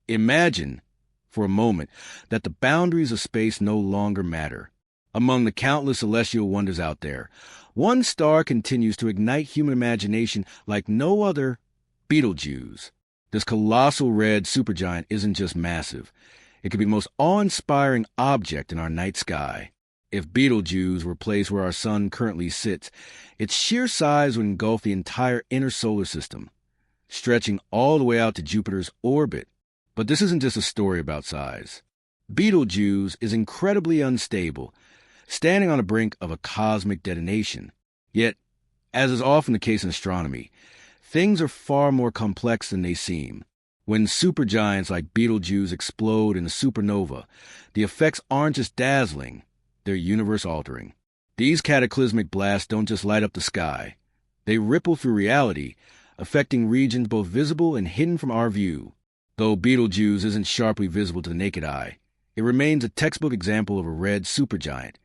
Imagine, for a moment, that the boundaries of space no longer matter. Among the countless celestial wonders out there, one star continues to ignite human imagination like no other: Betelgeuse. This colossal red supergiant isn't just massive. It could be the most awe-inspiring object in our night sky. If Betelgeuse were placed where our sun currently sits, its sheer size would engulf the entire inner solar system, stretching all the way out to Jupiter's orbit. But this isn't just a story about size. Betelgeuse is incredibly unstable, standing on the brink of a cosmic detonation. Yet, as is often the case in astronomy, things are far more complex than they seem. When supergiants like Betelgeuse explode in a supernova, the effects aren't just dazzling, they're universe-altering. These cataclysmic blasts don't just light up the sky. They ripple through reality, affecting regions both visible and hidden from our view. Though Betelgeuse isn't sharply visible to the naked eye, it remains a textbook example of a red supergiant,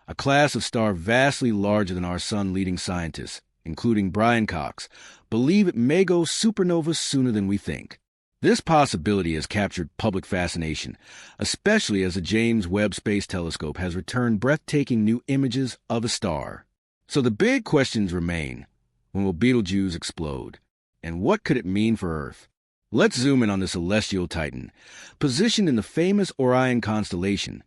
a class of star vastly larger than our sun. Leading scientists, including Brian Cox, believe it may go supernova sooner than we think. This possibility has captured public fascination, especially as the James Webb Space Telescope has returned breathtaking new images of the star. So the big questions remain: when will Betelgeuse explode? And what could it mean for Earth? Let's zoom in on the celestial titan, positioned in the famous Orion constellation,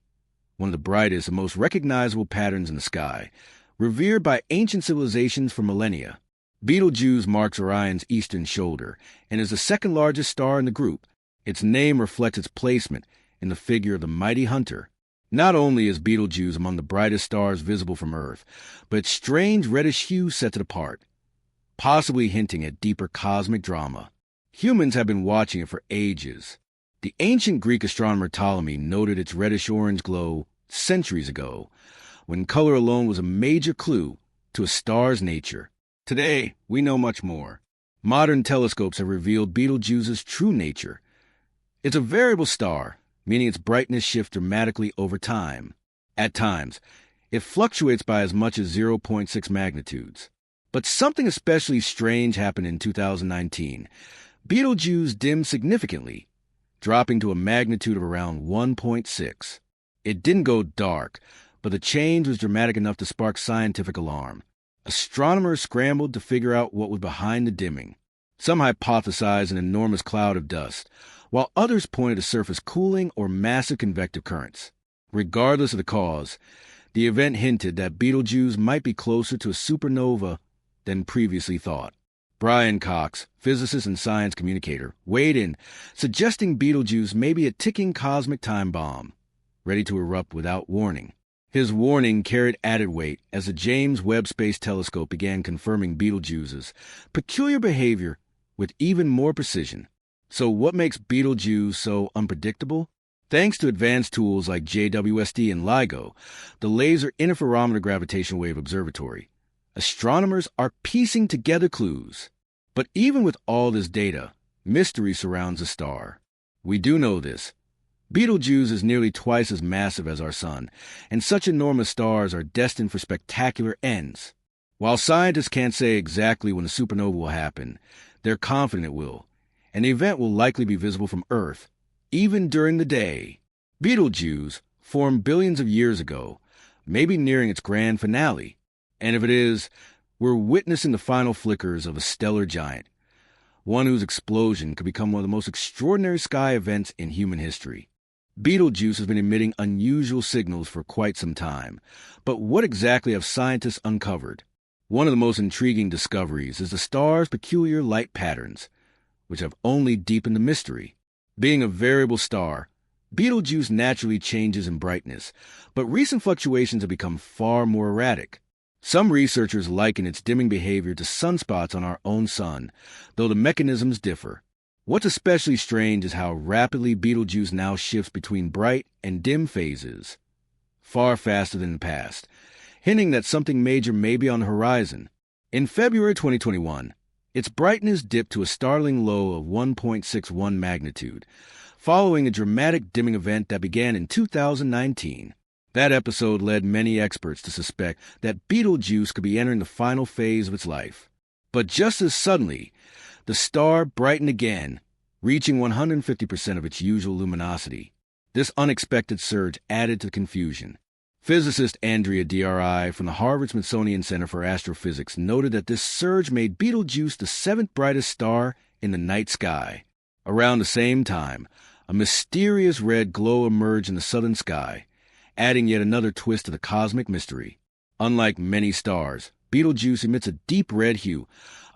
one of the brightest and most recognizable patterns in the sky, revered by ancient civilizations for millennia. Betelgeuse marks Orion's eastern shoulder and is the second largest star in the group. Its name reflects its placement in the figure of the mighty hunter. Not only is Betelgeuse among the brightest stars visible from Earth, but its strange reddish hue sets it apart, possibly hinting at deeper cosmic drama. Humans have been watching it for ages. The ancient Greek astronomer Ptolemy noted its reddish-orange glow centuries ago, when color alone was a major clue to a star's nature. Today, we know much more. Modern telescopes have revealed Betelgeuse's true nature. It's a variable star, meaning its brightness shifts dramatically over time. At times, it fluctuates by as much as 0.6 magnitudes. But something especially strange happened in 2019. Betelgeuse dimmed significantly, dropping to a magnitude of around 1.6. It didn't go dark, but the change was dramatic enough to spark scientific alarm. Astronomers scrambled to figure out what was behind the dimming. Some hypothesized an enormous cloud of dust, while others pointed to surface cooling or massive convective currents. Regardless of the cause, the event hinted that Betelgeuse might be closer to a supernova than previously thought. Brian Cox, physicist and science communicator, weighed in, suggesting Betelgeuse may be a ticking cosmic time bomb, ready to erupt without warning. His warning carried added weight as the James Webb Space Telescope began confirming Betelgeuse's peculiar behavior with even more precision. So what makes Betelgeuse so unpredictable? Thanks to advanced tools like JWST and LIGO, the Laser Interferometer Gravitational Wave Observatory, astronomers are piecing together clues. But even with all this data, mystery surrounds the star. We do know this: Betelgeuse is nearly twice as massive as our sun, and such enormous stars are destined for spectacular ends. While scientists can't say exactly when a supernova will happen, they're confident it will, and the event will likely be visible from Earth, even during the day. Betelgeuse, formed billions of years ago, may be nearing its grand finale, and if it is, we're witnessing the final flickers of a stellar giant, one whose explosion could become one of the most extraordinary sky events in human history. Betelgeuse has been emitting unusual signals for quite some time, but what exactly have scientists uncovered? One of the most intriguing discoveries is the star's peculiar light patterns, which have only deepened the mystery. Being a variable star, Betelgeuse naturally changes in brightness, but recent fluctuations have become far more erratic. Some researchers liken its dimming behavior to sunspots on our own sun, though the mechanisms differ. What's especially strange is how rapidly Betelgeuse now shifts between bright and dim phases, far faster than in the past, hinting that something major may be on the horizon. In February 2021, its brightness dipped to a startling low of 1.61 magnitude, following a dramatic dimming event that began in 2019. That episode led many experts to suspect that Betelgeuse could be entering the final phase of its life. But just as suddenly, the star brightened again, reaching 150% of its usual luminosity. This unexpected surge added to the confusion. Physicist Andrea Dri from the Harvard-Smithsonian Center for Astrophysics noted that this surge made Betelgeuse the seventh brightest star in the night sky. Around the same time, a mysterious red glow emerged in the southern sky, adding yet another twist to the cosmic mystery. Unlike many stars, Betelgeuse emits a deep red hue,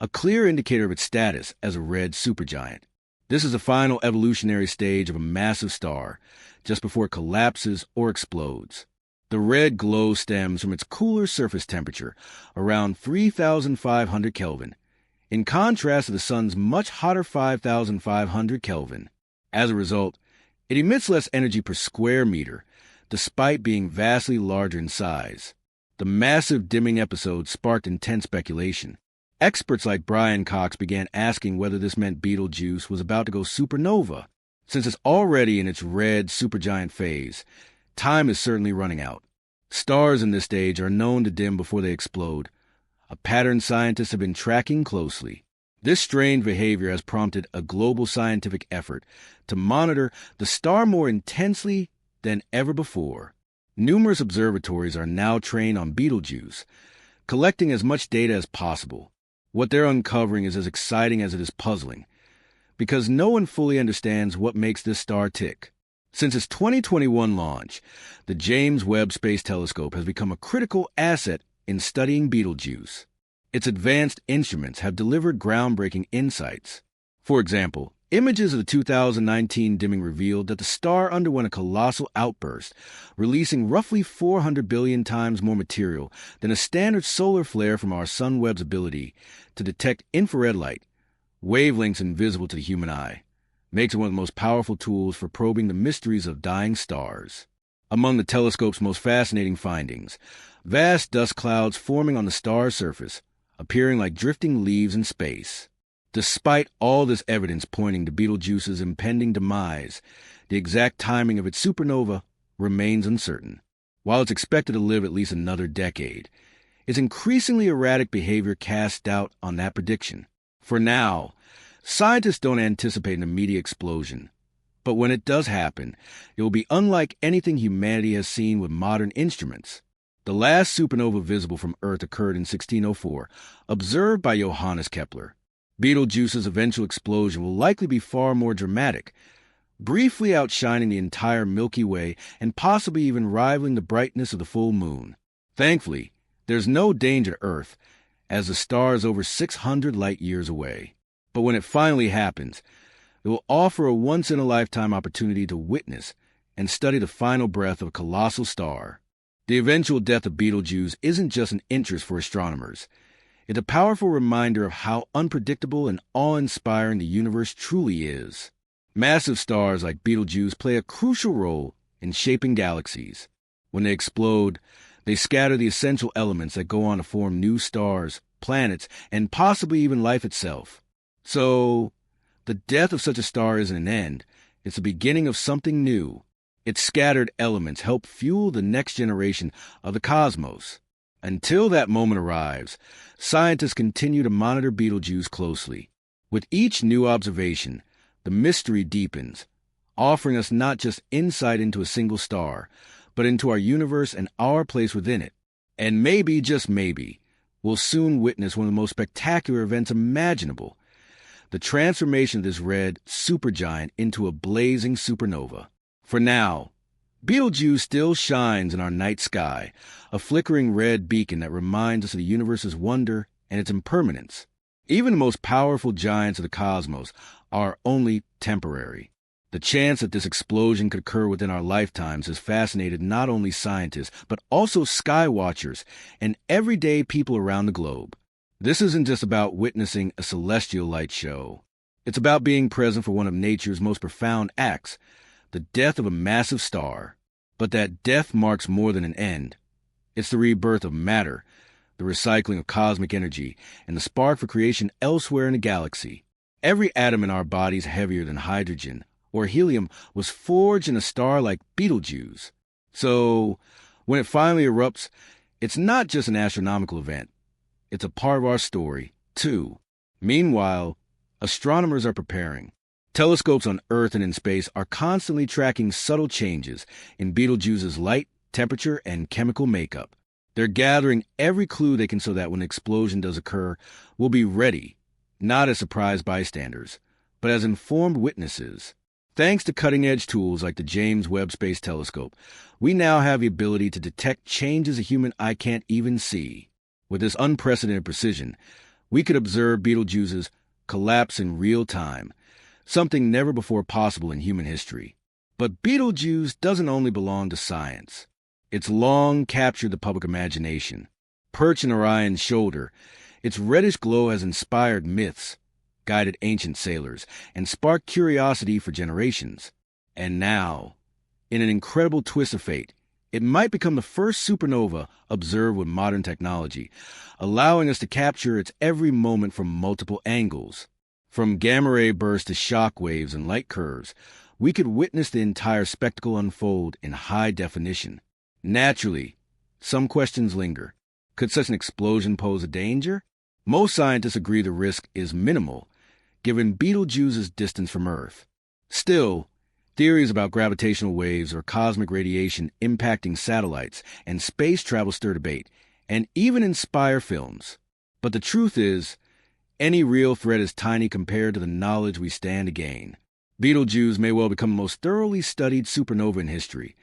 a clear indicator of its status as a red supergiant. This is the final evolutionary stage of a massive star, just before it collapses or explodes. The red glow stems from its cooler surface temperature, around 3,500 Kelvin, in contrast to the Sun's much hotter 5,500 Kelvin. As a result, it emits less energy per square meter, despite being vastly larger in size. The massive dimming episode sparked intense speculation. Experts like Brian Cox began asking whether this meant Betelgeuse was about to go supernova. Since it's already in its red supergiant phase, time is certainly running out. Stars in this stage are known to dim before they explode, a pattern scientists have been tracking closely. This strange behavior has prompted a global scientific effort to monitor the star more intensely than ever before. Numerous observatories are now trained on Betelgeuse, collecting as much data as possible. What they're uncovering is as exciting as it is puzzling, because no one fully understands what makes this star tick. Since its 2021 launch, the James Webb Space Telescope has become a critical asset in studying Betelgeuse. Its advanced instruments have delivered groundbreaking insights. For example, images of the 2019 dimming revealed that the star underwent a colossal outburst, releasing roughly 400 billion times more material than a standard solar flare from our Sun Webb's ability to detect infrared light, wavelengths invisible to the human eye. Makes it one of the most powerful tools for probing the mysteries of dying stars. Among the telescope's most fascinating findings, vast dust clouds forming on the star's surface, appearing like drifting leaves in space. Despite all this evidence pointing to Betelgeuse's impending demise, the exact timing of its supernova remains uncertain. While it's expected to live at least another decade, its increasingly erratic behavior casts doubt on that prediction. For now, scientists don't anticipate an immediate explosion, but when it does happen, it will be unlike anything humanity has seen with modern instruments. The last supernova visible from Earth occurred in 1604, observed by Johannes Kepler. Betelgeuse's eventual explosion will likely be far more dramatic, briefly outshining the entire Milky Way and possibly even rivaling the brightness of the full moon. Thankfully, there's no danger to Earth, as the star is over 600 light-years away. But when it finally happens, it will offer a once-in-a-lifetime opportunity to witness and study the final breath of a colossal star. The eventual death of Betelgeuse isn't just an interest for astronomers. It's a powerful reminder of how unpredictable and awe-inspiring the universe truly is. Massive stars like Betelgeuse play a crucial role in shaping galaxies. When they explode, they scatter the essential elements that go on to form new stars, planets, and possibly even life itself. So, the death of such a star isn't an end. It's the beginning of something new. Its scattered elements help fuel the next generation of the cosmos. Until that moment arrives, scientists continue to monitor Betelgeuse closely. With each new observation, the mystery deepens, offering us not just insight into a single star, but into our universe and our place within it. And maybe, just maybe, we'll soon witness one of the most spectacular events imaginable, the transformation of this red supergiant into a blazing supernova. For now, Betelgeuse still shines in our night sky, a flickering red beacon that reminds us of the universe's wonder and its impermanence. Even the most powerful giants of the cosmos are only temporary. The chance that this explosion could occur within our lifetimes has fascinated not only scientists, but also sky watchers and everyday people around the globe. This isn't just about witnessing a celestial light show. It's about being present for one of nature's most profound acts, the death of a massive star. But that death marks more than an end. It's the rebirth of matter, the recycling of cosmic energy, and the spark for creation elsewhere in the galaxy. Every atom in our bodies heavier than hydrogen or helium was forged in a star like Betelgeuse. So, when it finally erupts, it's not just an astronomical event. It's a part of our story, too. Meanwhile, astronomers are preparing. Telescopes on Earth and in space are constantly tracking subtle changes in Betelgeuse's light, temperature, and chemical makeup. They're gathering every clue they can so that when an explosion does occur, we'll be ready, not as surprised bystanders, but as informed witnesses. Thanks to cutting-edge tools like the James Webb Space Telescope, we now have the ability to detect changes a human eye can't even see. With this unprecedented precision, we could observe Betelgeuse's collapse in real time, something never before possible in human history. But Betelgeuse doesn't only belong to science. It's long captured the public imagination. Perched on Orion's shoulder, its reddish glow has inspired myths, guided ancient sailors, and sparked curiosity for generations. And now, in an incredible twist of fate, it might become the first supernova observed with modern technology, allowing us to capture its every moment from multiple angles. From gamma-ray bursts to shock waves and light curves, we could witness the entire spectacle unfold in high definition. Naturally, some questions linger. Could such an explosion pose a danger? Most scientists agree the risk is minimal, given Betelgeuse's distance from Earth. Still, theories about gravitational waves or cosmic radiation impacting satellites and space travel stir debate, and even inspire films. But the truth is, any real threat is tiny compared to the knowledge we stand to gain. Betelgeuse may well become the most thoroughly studied supernova in history,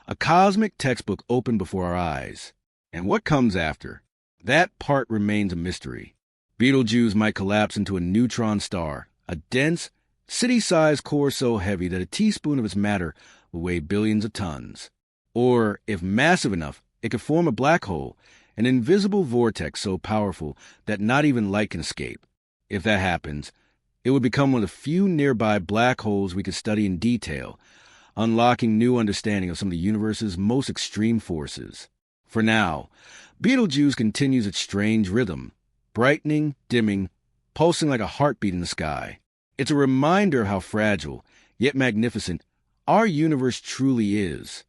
a cosmic textbook opened before our eyes. And what comes after? That part remains a mystery. Betelgeuse might collapse into a neutron star, a dense, city-sized core so heavy that a teaspoon of its matter will weigh billions of tons. Or, if massive enough, it could form a black hole, an invisible vortex so powerful that not even light can escape. If that happens, it would become one of the few nearby black holes we could study in detail, unlocking new understanding of some of the universe's most extreme forces. For now, Betelgeuse continues its strange rhythm, brightening, dimming, pulsing like a heartbeat in the sky. It's a reminder of how fragile, yet magnificent, our universe truly is.